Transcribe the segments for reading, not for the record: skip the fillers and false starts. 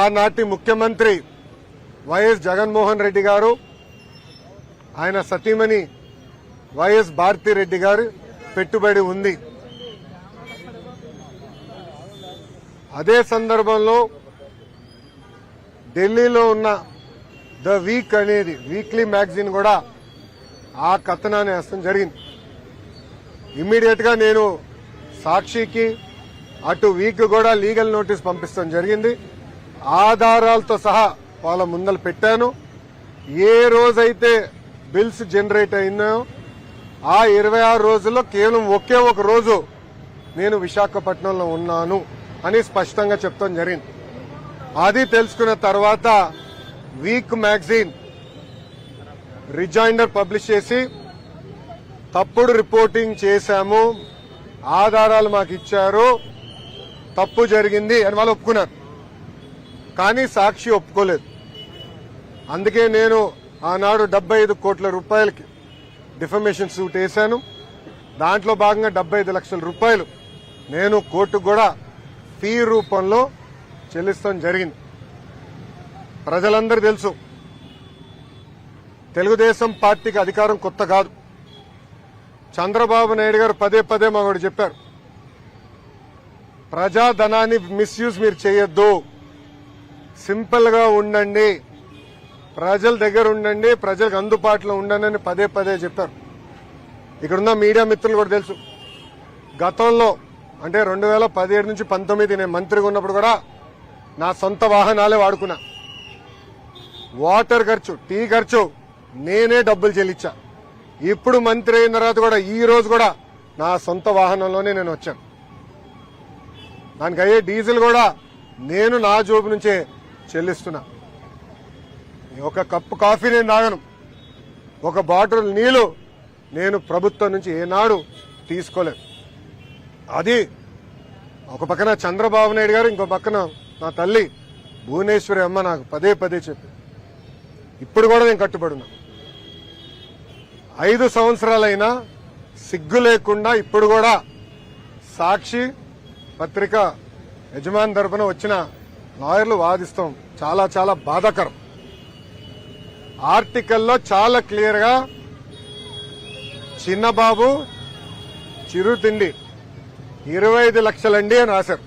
ఆనాటి ముఖ్యమంత్రి వైఎస్ జగన్మోహన్ రెడ్డి గారు, ఆయన సతీమణి వైఎస్ భారతిరెడ్డి గారు పెట్టుబడి ఉంది. అదే సందర్భంలో ఢిల్లీలో ఉన్న ద వీక్ అనేది వీక్లీ మ్యాగజైన్ కూడా ఆ కథనాన్ని వేస్తాం జరిగింది. ఇమ్మీడియట్ గా నేను సాక్షికి అటు వీక్ కూడా లీగల్ నోటీస్ పంపిస్తాం జరిగింది. ఆధారాలతో సహా వాళ్ళ ముందలు పెట్టాను. ఏ రోజైతే బిల్స్ జనరేట్ అయినాయో ఆ 26 రోజుల్లో కేవలం ఒకే ఒక రోజు నేను విశాఖపట్నంలో ఉన్నాను అని స్పష్టంగా చెప్తాం జరిగింది. అది తెలుసుకున్న తర్వాత వీక్ మ్యాగజైన్ రిజైండర్ పబ్లిష్ చేసి తప్పుడు రిపోర్టింగ్ చేశాము, ఆధారాలు మాకు ఇచ్చారు, తప్పు జరిగింది అని వాళ్ళు ఒప్పుకున్నారు. కానీ సాక్షి ఒప్పుకోలేదు. అందుకే నేను ఆనాడు 75 కోట్ల రూపాయలకి డిఫమేషన్ సూట్ వేశాను. దాంట్లో భాగంగా 75 లక్షల రూపాయలు నేను కోర్టుకు కూడా ఫీ రూపంలో చెల్లిస్తాం జరిగింది. ప్రజలందరూ తెలుసు, తెలుగుదేశం పార్టీకి అధికారం కొత్త కాదు. చంద్రబాబు నాయుడు గారు పదే పదే మాకు చెప్పారు, ప్రజాధనాన్ని మిస్యూజ్ మీరు చేయొద్దు, సింపుల్ గా ఉండండి, ప్రజల దగ్గర ఉండండి, ప్రజలకు అందుబాటులో ఉండండి అని పదే పదే చెప్పారు. ఇక్కడున్న మీడియా మిత్రులు కూడా తెలుసు, గతంలో అంటే 2017 నుంచి 19 నేను మంత్రిగా ఉన్నప్పుడు కూడా నా సొంత వాహనాలే వాడుకున్నా. వాటర్ ఖర్చు, టీ ఖర్చు నేనే డబ్బులు చెల్లించా. ఇప్పుడు మంత్రి అయిన తర్వాత కూడా ఈ రోజు కూడా నా సొంత వాహనంలోనే నేను వచ్చాను. దానికి అయ్యే డీజిల్ కూడా నేను నా జోబు నుంచే చెల్లిస్తున్నా. ఒక కప్పు కాఫీ నేను తాగను, ఒక బాటిల్ నీళ్లు నేను ప్రభుత్వం నుంచి ఏనాడు తీసుకోలేదు. అది ఒక పక్కన చంద్రబాబు నాయుడు గారు, ఇంకో పక్కన నా తల్లి భువనేశ్వరి అమ్మ నాకు పదే పదే చెప్పి ఇప్పుడు కూడా నేను కట్టుబడున్నా. 5 సంవత్సరాలైనా సిగ్గు లేకుండా ఇప్పుడు కూడా సాక్షి పత్రిక యజమాని తరపున వచ్చిన లాయర్లు వాదిస్తాం. చాలా చాలా బాధాకరం. ఆర్టికల్లో చాలా క్లియర్ గా చిన్నబాబు చిరుతిండి 25 లక్షలండి అని రాశారు.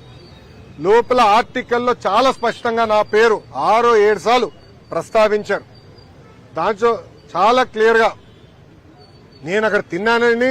లోపల ఆర్టికల్లో చాలా స్పష్టంగా నా పేరు 6-7 సార్లు ప్రస్తావించారు. దాంట్లో చాలా క్లియర్ గా నేను అక్కడ తిన్నానని